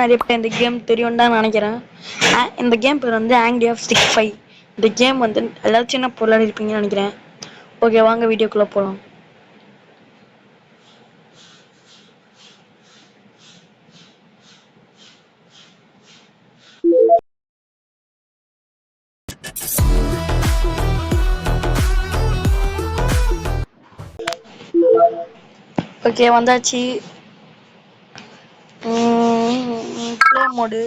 நிறைய பேர் இந்த கேம் தெரியும் தான் நினைக்கிறேன். இந்த கேம் பேர் வந்து ஆங்கிரி ஆஃப் 65. இந்த கேம் வந்து எல்லாரும் சின்ன பொருளாக இருப்பீங்கன்னு நினைக்கிறேன். ஓகே, வாங்க வீடியோக்குள்ளே போகலாம். ஓகே, வந்தாச்சு. ப்ளே மோடு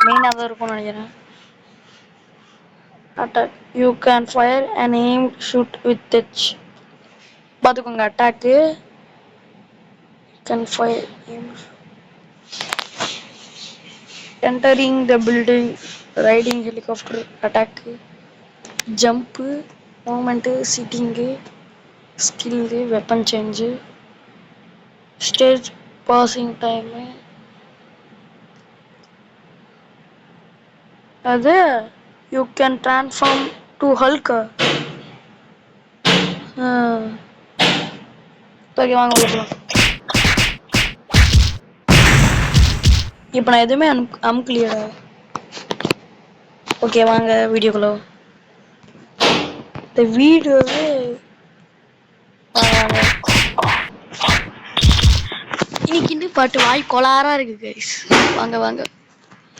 மெயினாக தான் இருக்கும்னு நினைக்கிறேன். Attack you can fire and aim shoot with touch. பார்த்துக்கோங்க, attack can fire aim entering the building riding helicopter attack jump moment sitting skill weapon change stage passing time அது you can transform to Hulk. Okay, வாங்க போகலாம். இப்போ நான் எதுவுமே அமுக்கலையா? Okay, வாங்க வீடியோக்குள்ள. இந்த வீடியோவே இன்னைக்கு இந்த பாட்டு வாய் கொலாரா இருக்கு கைஸ். வாங்க வாங்க.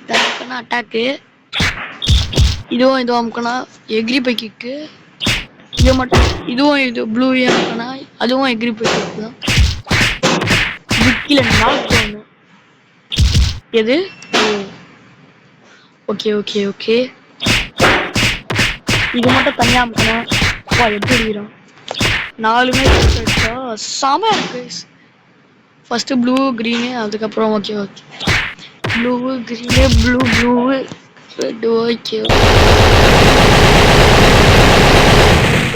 இதான் அட்டாக்கு. இதுவும் அமுக்கனா எக்ரி பை கிக்கு. இது மட்டும் இதுவும் இது ப்ளூ அமுக்கனா அதுவும் எக்ரி பை கிக்கு தான். விக்கில நாக் டவுன். எது? Okay okay okay. இது மட்டும் தனியாக அமுக்கணும். வா, எப்படி இருக்கிறோம் 4மே செம இருக்கு. ஃபர்ஸ்ட் ப்ளூ கிரீனு, அதுக்கப்புறம் okay okay blue green blue blue red. Okay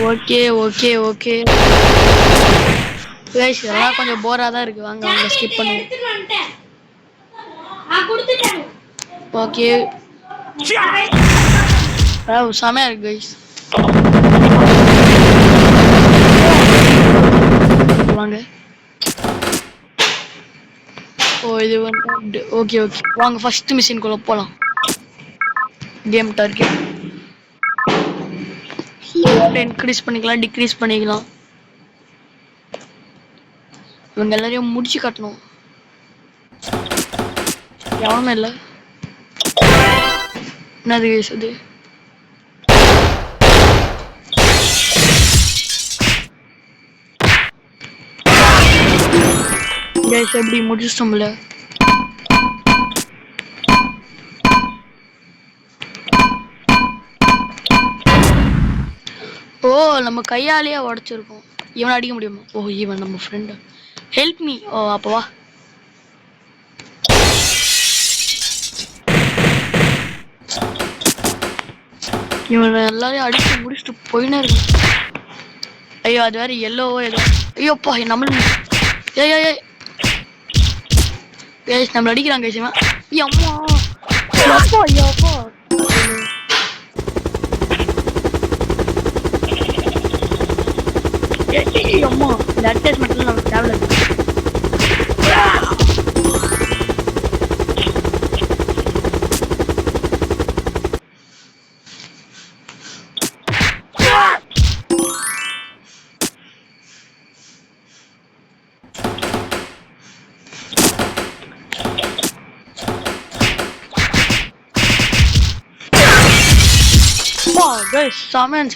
okay okay okay guys, இதெல்லாம் கொஞ்சம் போராக தான் இருக்குது. வாங்க வாங்க ஸ்கிப் பண்ணி. ஓகே, செமையா இருக்கு கைஸ். வாங்க. ஓ, இது வந்து ஓகே ஓகே. வாங்க ஃபர்ஸ்ட் மிஷின்குள்ள போகலாம். கேம் டார்கெட் இன்க்ரீஸ் பண்ணிக்கலாம், டிக்ரீஸ் பண்ணிக்கலாம். இவங்க எல்லாரையும் முடிச்சு காட்டணும். எவனுமே இல்லை. என்னது கைஸ் அது? கைஸ் எப்படி முடிச்சிட்டோம்ல? ஓ, நம்ம கையாலேயே உடைச்சிருக்கோம். இவனை அடிக்க முடியுமா? ஓ, இவன் நம்ம ஃப்ரெண்டு. Help me. ஓ, அப்போ வா. இவனை எல்லாரையும் அடிச்சு முடிச்சுட்டு போயினே இருக்கு. ஐயோ, அது வேற எல்லோவோ ஏதோ. ஐயோப்பா, நம்மள ஏய் ஏய் ஏய் நம்மள அடிக்கிறாங்க கைஸ். இவன் அம்மா அப்பா ஐயோப்பா. அம்மா, இந்த அட்டாச்மெண்ட்ல நமக்கு தேவை. Guys, summons.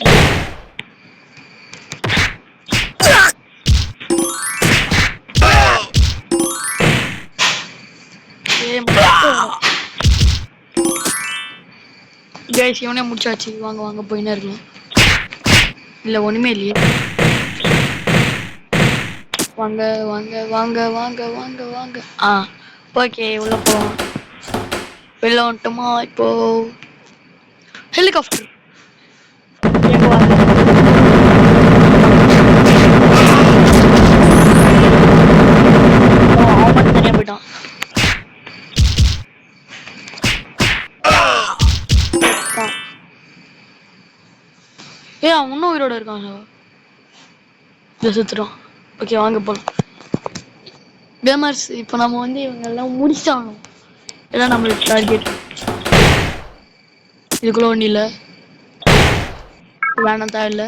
Guys, இவனே முடிச்சாச்சு. வாங்க வாங்க போயினே இருக்கலாம். இல்ல ஒண்ணுமே இல்லையே. வாங்க வாங்க வாங்க வாங்க வாங்க வாங்க. ஓகே, உள்ள போவோம். வெளில வந்துட்டோமா? இப்போ ஹெலிகாப்டர். அவன் தனியா போயிட்டான். அவன் இன்னும் உயிரோட இருக்கான். செத்துட்டான். ஓகே, வாங்க போலாம். கேமர்ஸ், இப்போ நம்ம வந்து இவங்க எல்லாம் முடிச்சாகணும். இதான் நம்மளுக்கு டார்கெட். இதுக்குள்ள ஒன்றும் இல்லை, வேணாம் தேவையில்லை.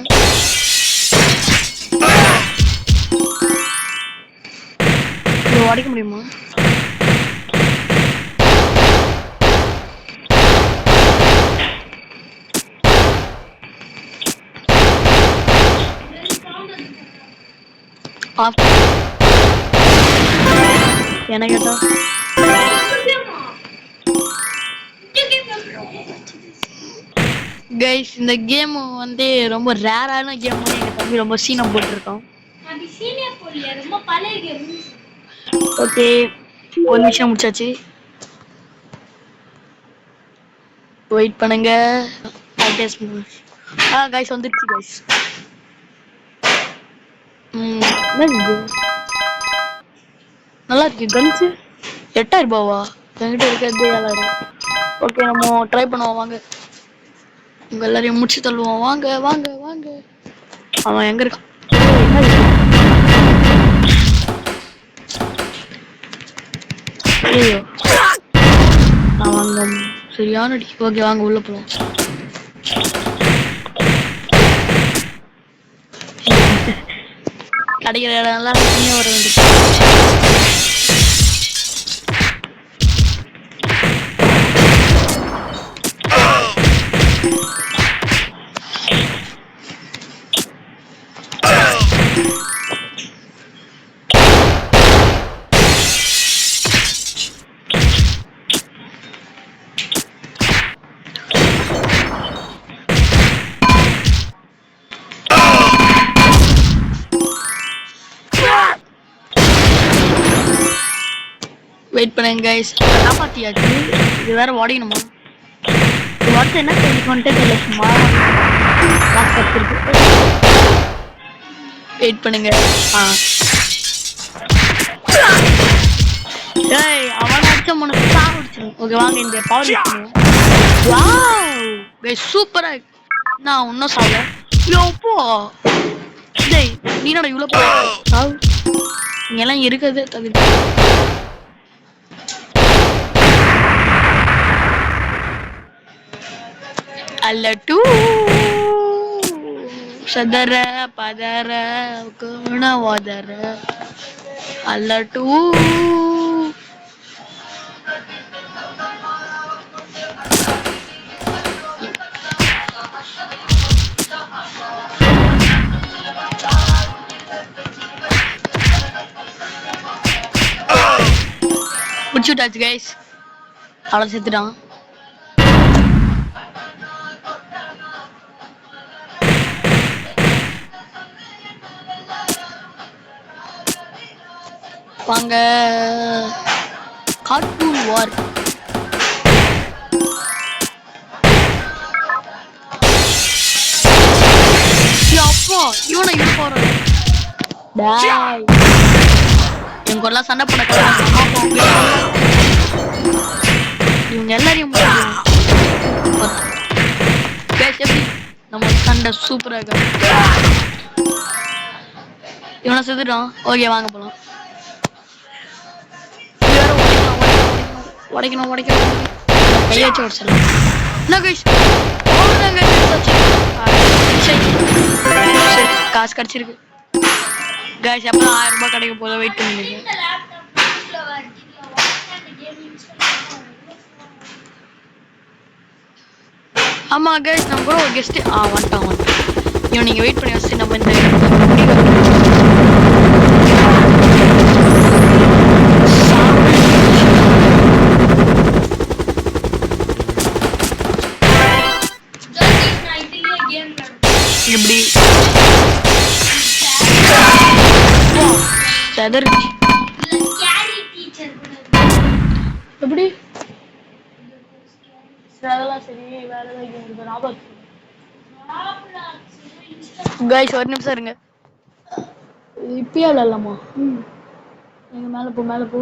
இதை உடைக்க முடியுமா? என்ன கேட்டா கைஸ், இந்த கேம் வந்து ரொம்ப ரேரான கேம். எங்க தம்பி ரொம்ப சீனம் போட்டுருக்கோம். ஓகே, ஒரு நிமிஷம் முடிச்சாச்சு. வெயிட் பண்ணுங்க. கைஸ் வந்துருச்சு கைஸ். நல்லா இருக்கு கன்ஸு. 8000 ரூபாவா? என்கிட்ட இருக்கிறது 7000. ஓகே, நம்ம ட்ரை பண்ணுவோம் வாங்க. உங்க எல்லாரையும் முடிச்சு தள்ளுவோம். வாங்க வாங்க வாங்க. அவன் எங்க இருக்கான்? ஐயோ, நான் வாங்க சரியான அடி. ஓகே வாங்க உள்ள போவோம். கிடைக்கிற இடம்லாம் வர வேண்டியது. வெயிட் பண்ணுங்க கைஸ். காப்பாத்தியாச்சு. இது வேற ஓடிக்கணுமா? வாட்ஸ் என்ன சொல்லிக்கொண்டே தெரியல, சும்மா வாட்ஸ்அப் இருக்கு. வெயிட் பண்ணுங்க. டேய், அவன் அடிச்ச முன்ன சாவடிச்சிரும். ஓகே வாங்க இந்த பவர் யூஸ் பண்ணுவோம். வாவ் கைஸ், சூப்பரா இருக்கு. நான் இன்னும் சாவல. யோப்போ டேய், நீ என்னடா இவ்ளோ சாவு? நீ எல்லாம் இருக்கதே தகுதி. அல்லட்டு சதர பதர குண வதர அல்லட்டு. முடிச்சுட்டாச்சு கைஸ். அவளை செத்துட்டான். வாங்க கார்ட்டூன் வார். அப்பா இவனை இது போறான். என் கூட சண்டை போட இவங்க எல்லாரையும் நம்ம சண்டை சூப்பரா இருக்க. இவனை செத்துட்டான். ஓகே வாங்க போலாம். உடைக்கணும் உடைக்கணும். கையை வச்சு உடச்சிடலாம். என்ன கைஸ், காசு கிடைச்சிருக்கு கைஸ். எப்போ 1000 ரூபாய் கிடைக்க போதும். வெயிட் பண்ணிடுங்க. ஆமா கைஸ், நம்ம கூட ஒரு கெஸ்ட் வந்துட்டான். இவன் நீங்க வெயிட் பண்ணி வச்சு நம்ம இந்த எப்படி எப்படி அதெல்லாம் சரி. வேற ஏதாவது கைஸ் ஒரு நிமிஷம் இருங்க. இப்பயே விளையாடலாமா? எங்க மேல போ மேல போ.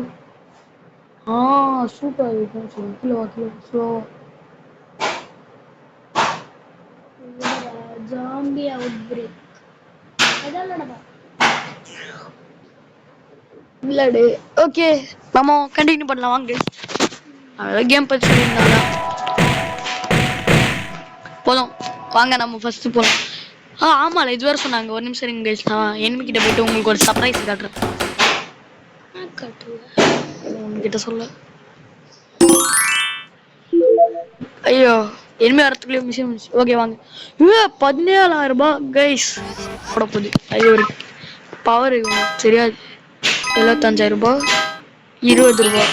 சூப்பர் இருக்கும். கிலோ கிலோ ஸ்லோவா. ஜாம்பி அவுட் பிரேக் விளையாடு. ஓகே நம்ம கண்டினியூ பண்ணலாம் வாங்க. அதான் கேம் பத்தி சொல்லியிருந்தாங்க. போதும் வாங்க நம்ம ஃபர்ஸ்ட் போகலாம். ஆமால இது வேற சொன்னாங்க. ஒரு நிமிஷம் இருங்க கைஸ், நான் எனிமி கிட்ட போயிட்டு உங்களுக்கு ஒரு சர்ப்ரைஸ் காட்டுறேன். உங்ககிட்ட சொல்ல ஐயோ எனிமி வரத்துக்குள்ளே மிஷின் முடிச்சு. ஓகே வாங்க. 17,000 ரூபாய் கைஸ் போட போகுது. ஐயோ ஒரு பவர் சரியா 75,000 ரூபாய் 20 ரூபாய்.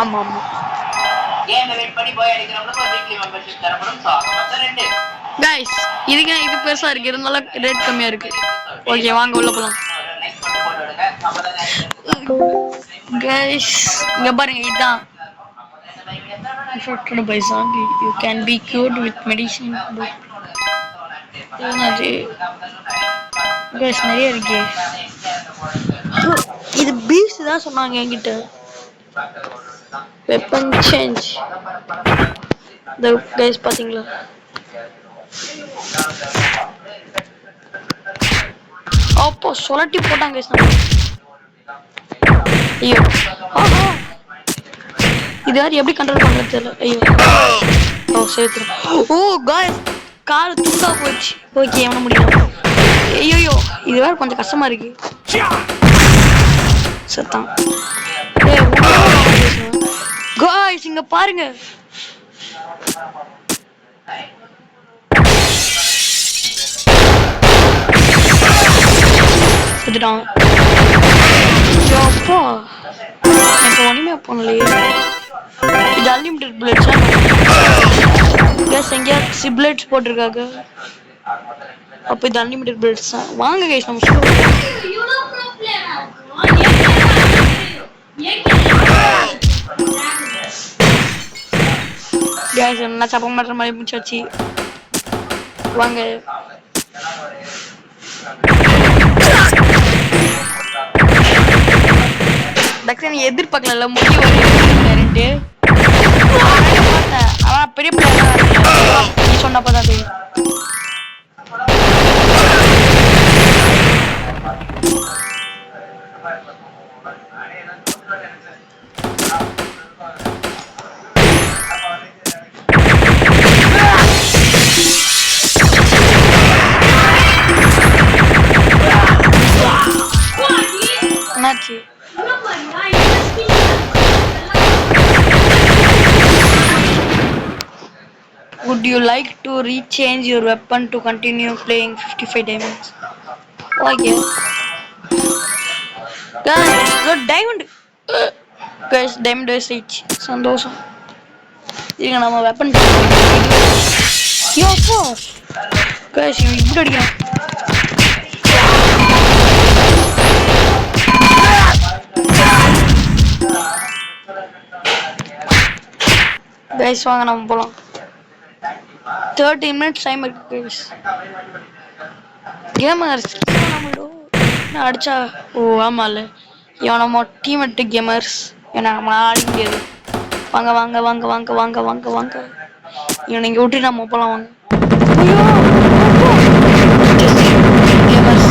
ஆமா ஆமா கைஸ் இதுக்கு இது பெருசா இருக்கு இருந்தாலும் ரேட் கம்மியா இருக்கு. ஓகே வாங்க உள்ள போலாம். கைஸ் இங்க பாருங்க இதுதான் by zombie. You can be cured with medicine. Guys நிறைய இருக்கு. இது பீஸ் தான் சொன்னாங்க என்கிட்ட. வெப்பன் சேஞ்ச் இந்த கைஸ் பாத்தீங்களா? அப்போ சொலட்டி போட்டாங்க கைஸ். ஐயோ இது யார் எப்படி கண்ட்ரோல் பண்றது தெரியல. ஐயோ ஓ சேர்த்து. ஓ கைஸ் கார் துண்டா போச்சு. ஓகே எவன முடியல. ஐயோ இது வேற கொஞ்சம் கஷ்டமா இருக்கு. சத்தான் கைஸ் இங்க பாருங்க. செத்துட்டான். அப்பா இப்போ ஒண்ணுமே பண்ணலையே. இது அன்லிமிட்டட் புல்லட்ஸா? கைஸ் எங்கேயா சிப்லெட்ஸ் போட்டிருக்காங்க. அப்போ இது அன்லிமிட்டட் புல்லட்ஸ் தான். வாங்க கைஸ் நம்ம கைஸ் என்ன சப்ப மாட்டுற மாதிரி முடிச்சாச்சு. வாங்க தக்ஷன் எதிர்பார்க்கல முடியும் ரெண்டு அவன் பெரிய பிள்ளைங்க நீ சொன்னப்பதான் தெரியும். என்னாச்சு? Would you like to rechange your weapon to continue playing 55 diamonds? Okay. Guys, the diamond. Guys, diamond is rich. சந்தோஷம். இங்க நம்ம weapon. Yo, boss. Guys, you இப்படி அடிக்கலாம். Guys, வாங்க நம்ம போலாம். 30 minutes time இருக்கு guys. கேமர்ஸ் நான் அடிச்சா ஓ ஆமால இவன் நம்ம டீம்மேட் கேமர்ஸ் ஏன்னா நம்ம ஆடி முடியாது. வாங்க வாங்க வாங்க வாங்க வாங்க வாங்க வாங்க இவனை இங்கே விட்டு நம்ம போகலாம் வாங்க. கேமர்ஸ்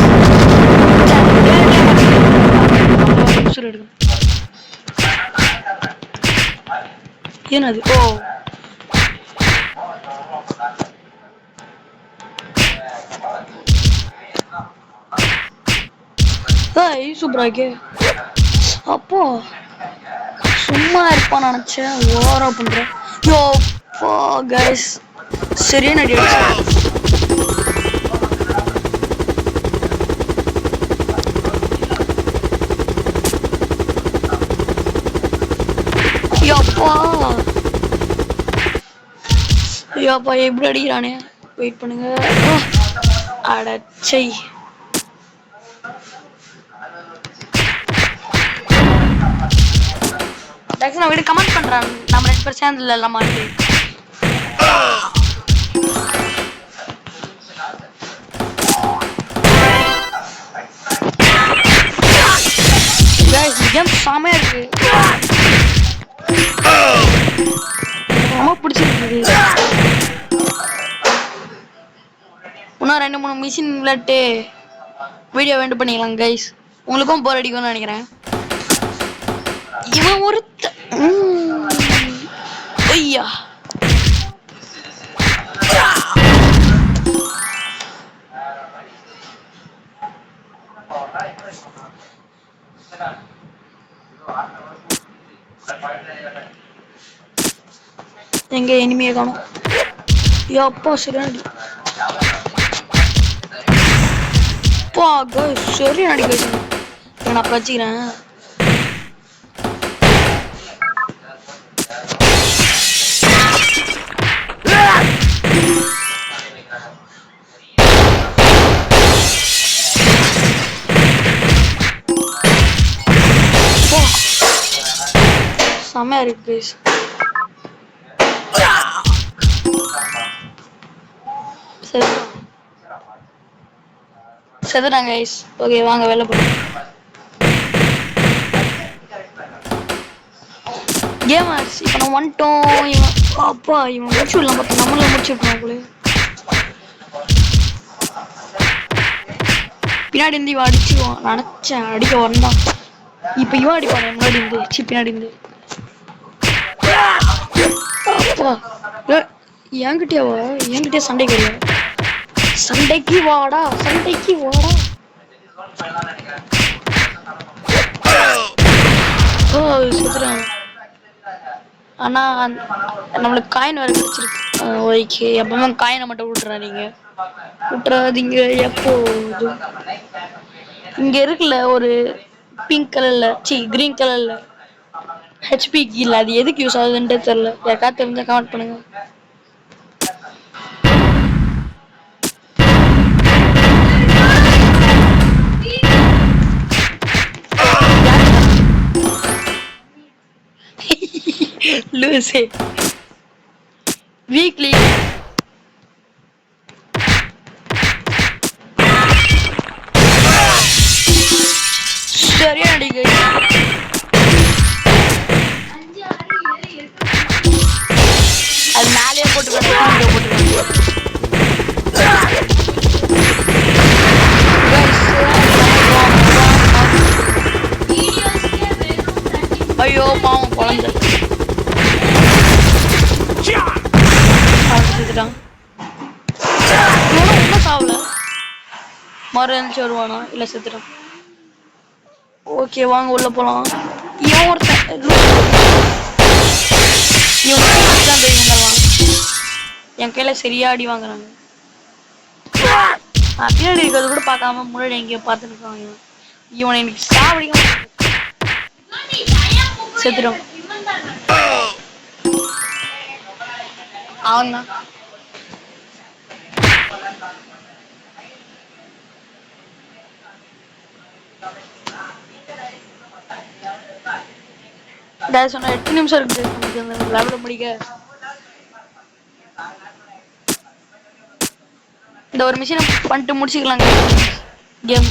என்னது? ஓ சூப்பராக்கே. அப்போ சும்மா இருப்பான் நினைச்சேன். ஓவரா பண்றேன். யோ கைஸ் சரியான அடி அடிச்சேன். யோப்பா எப்படி அடிக்கிறானே. வெயிட் பண்ணுங்க. அடச்சை நான் வீடு கமெண்ட் பண்றான். நம்ம 2 பேர் சேர்ந்து இல்லலாமா? गाइस கேம் செமையா இருக்கு. ரொம்ப பிடிச்சிருக்கு. இன்னும் 2-3 மிஷின் விளையாட்டு வீடியோ வேண்டு பண்ணிக்கலாம் गाइस. உங்களுக்கும் போர் அடிக்கும்னு நினைக்கிறேன். இவன் ஒருத்த ஐயா எங்க இனிமையை காணும். அப்பா சரியானடி சரி நடிக்க நான் அப்ப வச்சுக்கிறேன். செம்மையா இருக்கு செதுறாங்க கைஸ். ஓகே வாங்க வெளில போலாம். கேமர்ஸ் இப்போ நம்ம வந்துட்டோம். இவன் அப்பா இவன் முடிச்சு விடலாம் பார்த்தா நம்மள முடிச்சு விட்டுருவோம் போல. பின்னாடி இருந்து இவன் அடிச்சுடுவான் நினச்சேன். அடிக்க வந்தான். இப்போ இவன் அடிப்பான் முன்னாடி இருந்து பின்னாடி இருந்து. அப்பா என்கிட்டயாவா என்கிட்டயே சண்டைக்கு வரையா? சண்டைக்கு வாடா சண்டைக்கு வாடா. ஓ சுத்துறான். ஆனா நம்மளுக்கு காயின் வேற கிடைச்சிருக்கு. ஓகே எப்பவுமே காயினை மட்டும் விட்டுறாதீங்க விட்டுறாதீங்க. எப்போ இங்க இருக்குல்ல ஒரு பிங்க் கலர்ல கிரீன் கலர்ல ஹெச்பி இல்ல அது எதுக்கு யூஸ் ஆகுதுன்னு தெரியல. யாருக்கா தெரிஞ்சா கமெண்ட் பண்ணுங்க. லூசே வீக்லி சரியா நடிகை. அது மேலேயே போட்டு ஐயோ பாவம் குழந்தை செத்துட்டான். இன்னும் சாவல. மறு எழுந்துச்சு வருவானா இல்ல செத்துட்டான். ஓகே வாங்க உள்ள போலாம். இவன் ஒருத்தன் இவங்கெல்லாம் என் கையில சரியா அடி வாங்குறாங்க. பின்னாடி இருக்கிறது கூட பார்க்காம முன்னாடி எங்கேயோ பார்த்துட்டு இருக்காங்க. இவனை எனக்கு சாவடிக்க செத்துடும். அவன் தான் சொன்ன 8 நிமிஷம் இருக்கு நமக்கு இந்த விளையாட முடிக்க. இந்த ஒரு மிஷினை பண்ணிட்டு முடிச்சுக்கலாம் கேம்.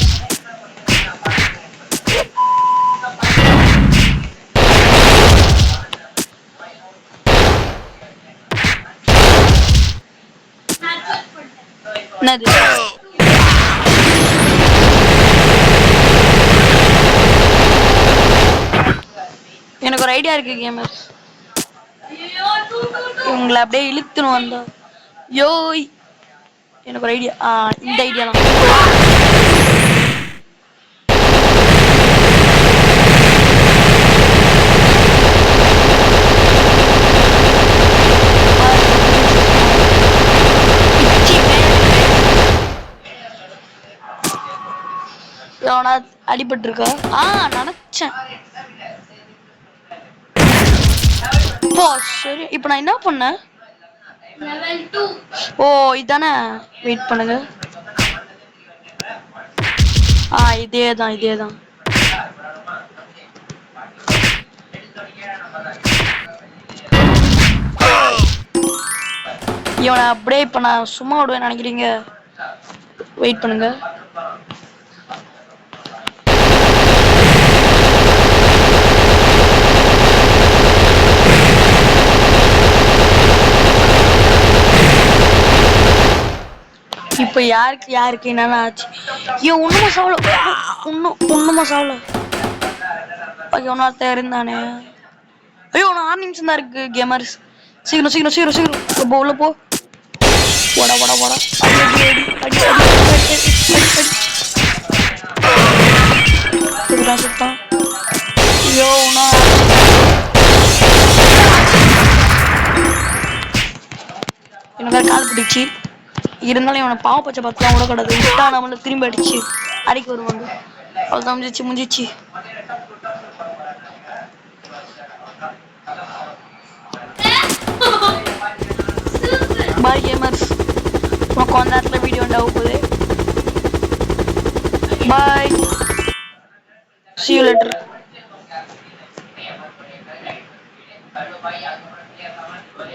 என்னது எனக்கு ஒரு ஐடியா இருக்கு கேமர்ஸ். இவங்களை அப்படியே இழுத்துணும் வந்தா. யோய் எனக்கு ஒரு ஐடியா. இந்த ஐடியா தான். அடிபட்டு இருக்கா? நினைச்சேன். சரி இப்ப நான் என்ன பண்ணேன்? ஓ இதானே வெயிட் பண்ணுங்க. இதேதான் இதேதான். இவனை அப்படியே இப்ப நான் சும்மா விடுவேன் நினைக்கிறீங்க? வெயிட் பண்ணுங்க. இப்ப யாருக்கு என்னன்னா ஆச்சு? ஒண்ணுமா சாவல. ஒண்ணுமா சாவல. ஐயோ நான் இருந்தானே. ஐயோ நான் 6 நிமிஷம் தான் இருக்கு கேமர்ஸ். சீக்கிரம் சீக்கிரம் சீக்கிரம் சீக்கிரம் உள்ள போ. போடா போடா போடா. அடி அடி அடி அடி அடி. சுத்தம் சுத்தம். ஐயோ நான் எனக்கு கால் பிடிச்சி இருந்தாலும் இவனை பாவ பச்சை பத்தலாம் கூட கிடது விட்டா நம்மள திரும்பி அடிச்சு அடிக்க வருவாங்க. அவ்வளோதான் முடிஞ்சிச்சு. பாய் கேமர்ஸ், உனக்கு அந்த இடத்துல வீடியோ உண்டாக போகுது. பாய், see you later.